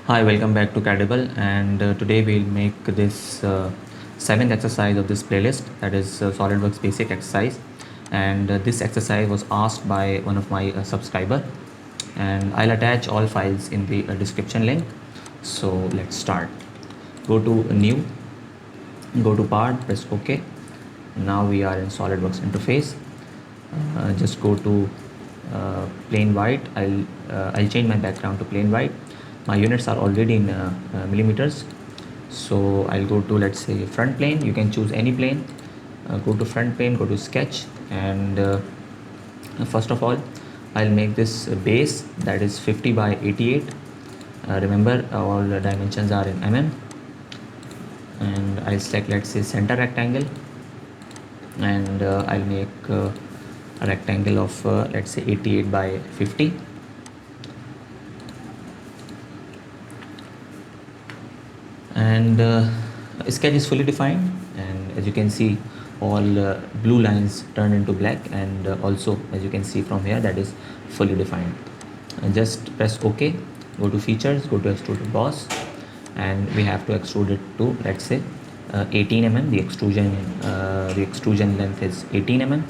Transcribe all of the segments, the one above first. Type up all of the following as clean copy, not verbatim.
Hi, welcome back to Credible, and today we'll make this seventh exercise of this playlist, that is SolidWorks basic exercise. And this exercise was asked by one of my subscriber, and I'll attach all files in the description link. So let's start. Go to new, go to part, press OK. Now we are in SolidWorks interface. Just go to plain white. I'll change my background to plain white. My units are already in millimeters, so I'll go to, let's say, front plane. You can choose any plane. Go to front plane, go to sketch, and first of all I'll make this base, that is 50 by 88. Remember, all the dimensions are in mm, and I'll select, let's say, center rectangle, and I'll make a rectangle of let's say 88 by 50. And sketch is fully defined, and as you can see, all blue lines turn into black, and also as you can see from here, that is fully defined. Just press OK, go to features, go to extruded boss, and we have to extrude it to, let's say, 18 mm. The extrusion length is 18 mm,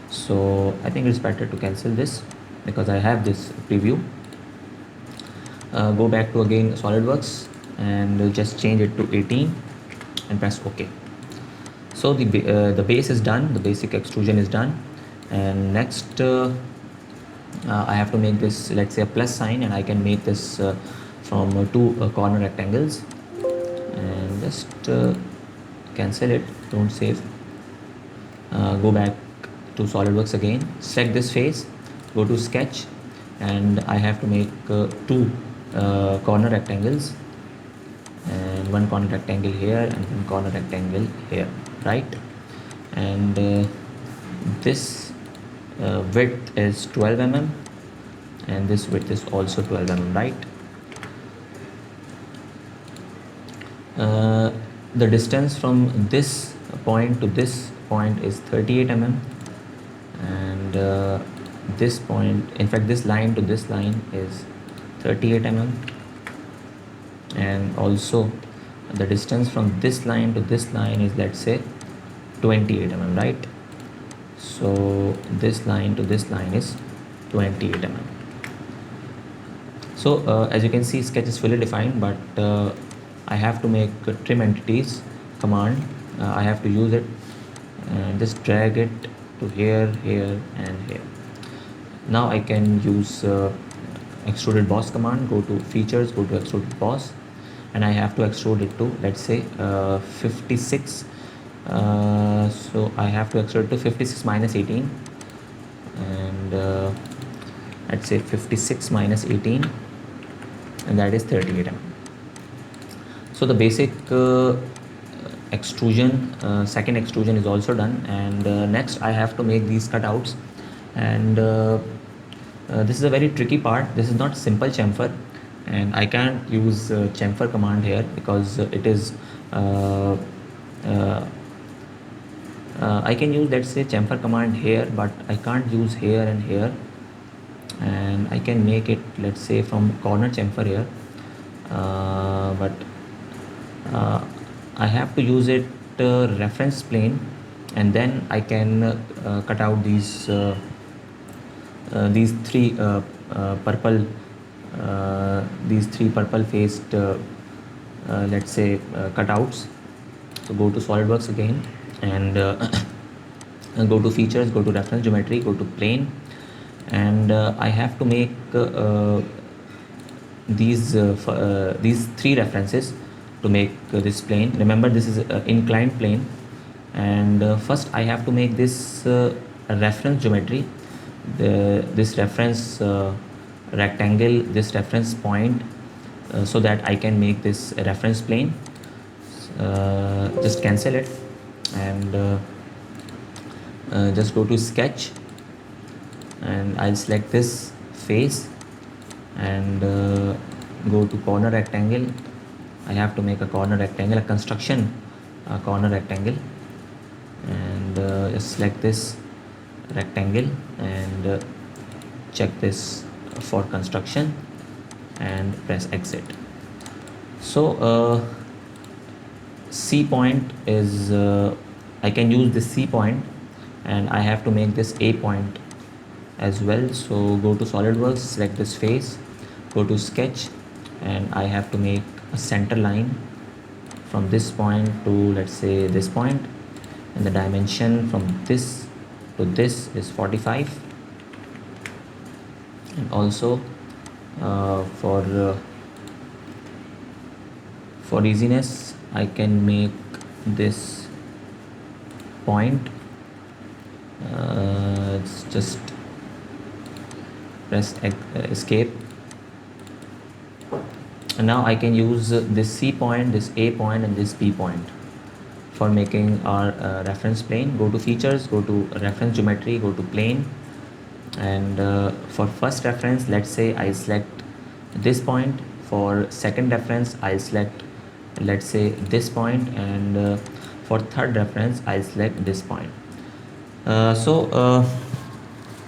so I think it's better to cancel this because I have this preview. Go back to again SolidWorks and just change it to 18 and press OK. So the base is done, the basic extrusion is done, and next I have to make this, let's say, a plus sign, and I can make this from two corner rectangles, and just cancel it, don't save. Go back to SolidWorks again, select this face, go to sketch, and I have to make two corner rectangles, and one corner rectangle here and one corner rectangle here, right? And this width is 12 mm, and this width is also 12 mm, right? The distance from this point to this point is 38 mm, and this point, in fact this line to this line, is 38 mm, and also the distance from this line to this line is, let's say, 28 mm, right? So this line to this line is 28 mm. So as you can see, sketch is fully defined, but I have to make trim entities command. I have to use it and just drag it to here, here, and here. Now I can use extruded boss command. Go to features, go to extruded boss, and I have to extrude it to, let's say, 56. So I have to extrude it to 56 minus 18, and let's say 56 minus 18, and that is 38 mm. So the basic extrusion, second extrusion is also done, and next I have to make these cutouts, and this is a very tricky part. This is not simple chamfer, and I can't use chamfer command here because it is I can use, let's say, chamfer command here, but I can't use here and here, and I can make it, let's say, from corner chamfer here, but I have to use it reference plane, and then I can cut out these three purple faced let's say cutouts. So go to SolidWorks again, and go to features, go to reference geometry, go to plane, and I have to make these three references to make this plane. Remember, this is an inclined plane, and first I have to make this reference geometry, this reference rectangle, this reference point, so that I can make this reference plane. Just cancel it, and just go to sketch, and I'll select this face, and go to corner rectangle. I have to make a corner rectangle, a construction corner rectangle, and just select this rectangle, and check this for construction, and press exit. So C point is I can use this C point, and I have to make this A point as well. So go to SolidWorks, select this face, go to sketch, and I have to make a center line from this point to, let's say, this point, and the dimension from this to this is 45. And also uh, for uh, for easiness, I can make this point, it's just press escape, and now I can use this C point, this A point, and this B point for making our reference plane. Go to features, go to reference geometry, go to plane, and for first reference, let's say I select this point. For second reference, I select, let's say, this point, and for third reference, I select this point.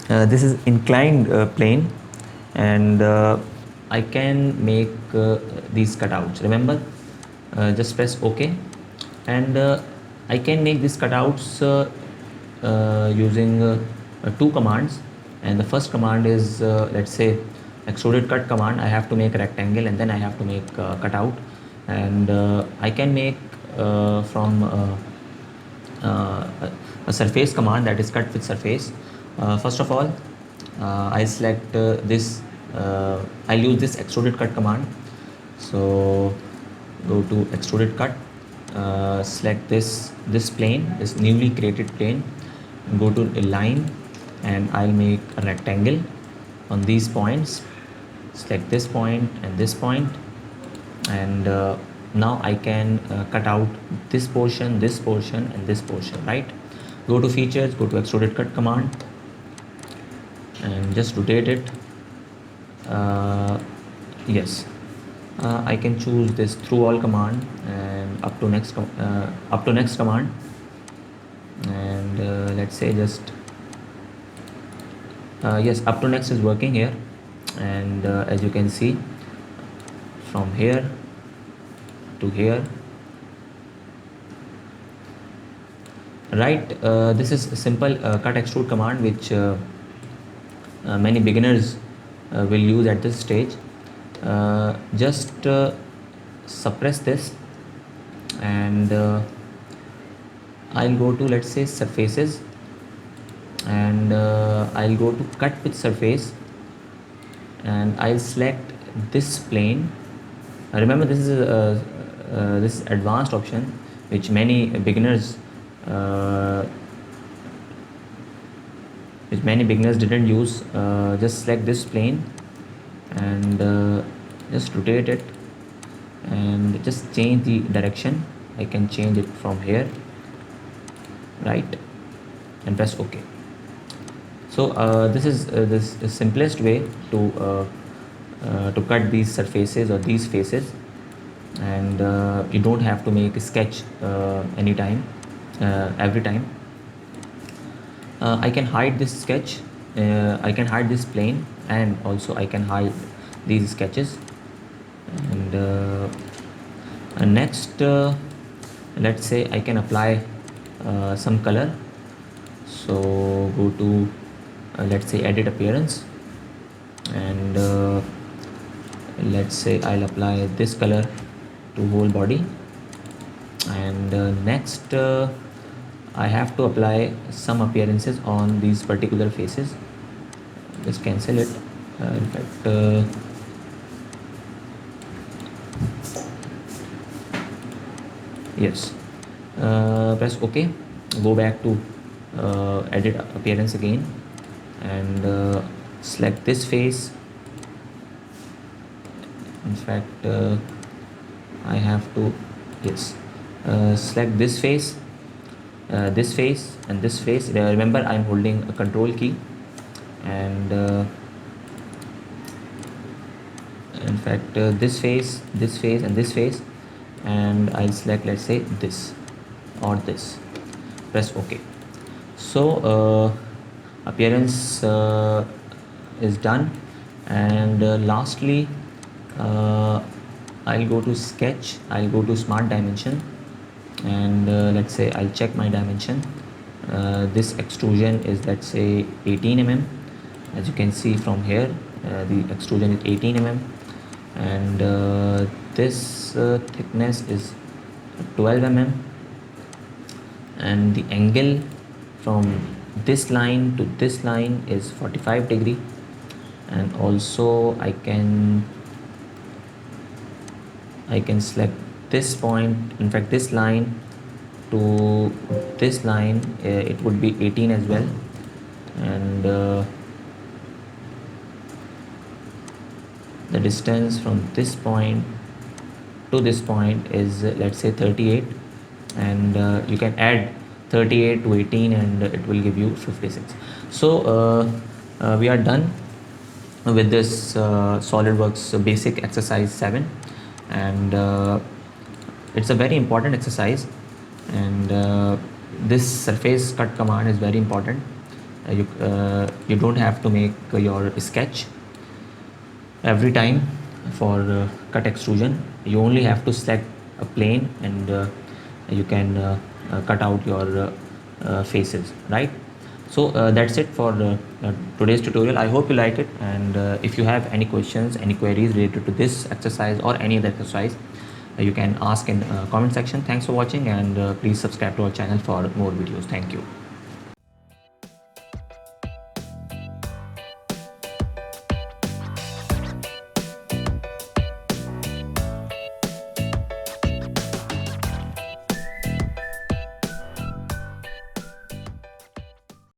This is inclined plane, and I can make these cutouts. Remember, just press OK, and I can make these cutouts using two commands. And the first command is, let's say, extruded cut command. I have to make a rectangle, and then I have to make a cutout, and I can make from a surface command, that is cut with surface. First of all, I select this, I'll use this extruded cut command. So go to extruded cut, select this plane, this newly created plane, go to a line, and I'll make a rectangle on these points. Select this point and this point, and now I can cut out this portion, and this portion, right? Go to features, go to extruded cut command, and just rotate it. Yes, I can choose this through all command, and up to next command, and let's say just yes, up to next is working here, and as you can see, from here to here, right? This is a simple cut extrude command, which many beginners will use at this stage. Just suppress this, and I'll go to, let's say, surfaces, and I'll go to cut with surface, and I'll select this plane. Remember, this is this advanced option, which many beginners didn't use. Just select this plane, and just rotate it, and just change the direction. I can change it from here, right, and press OK. So this is the simplest way to cut these surfaces or these faces, and you don't have to make a sketch anytime, every time. I can hide this sketch, I can hide this plane, and also I can hide these sketches. And next, let's say I can apply some color. So go to let's say edit appearance, and let's say I'll apply this color to whole body. And next, I have to apply some appearances on these particular faces. Just cancel it. In fact, yes, press OK, go back to edit appearance again, and select this face. In fact, I have to, yes, select this face, and this face. Remember, I'm holding a control key, and in fact, this face, and this face, and I'll select, let's say, this or this. Press OK. So appearance is done, and lastly, I'll go to sketch, I'll go to smart dimension, and let's say I'll check my dimension. This extrusion is, let's say, 18 mm. As you can see from here, the extrusion is 18 mm, and this thickness is 12 mm, and the angle from this line to this line is 45 degree. And also I can select this point, in fact this line to this line, it would be 18 as well, and the distance from this point to this point is, let's say, 38, and you can add 38 to 18 and it will give you 56. So we are done with this SolidWorks basic exercise 7, and it's a very important exercise, and this surface cut command is very important. You don't have to make your sketch every time for cut extrusion. You only have to select a plane, and you can cut out your faces, right? So that's it for today's tutorial. I hope you like it, and if you have any questions, any queries related to this exercise or any other exercise, you can ask in comment section. Thanks for watching, and please subscribe to our channel for more videos. Thank you.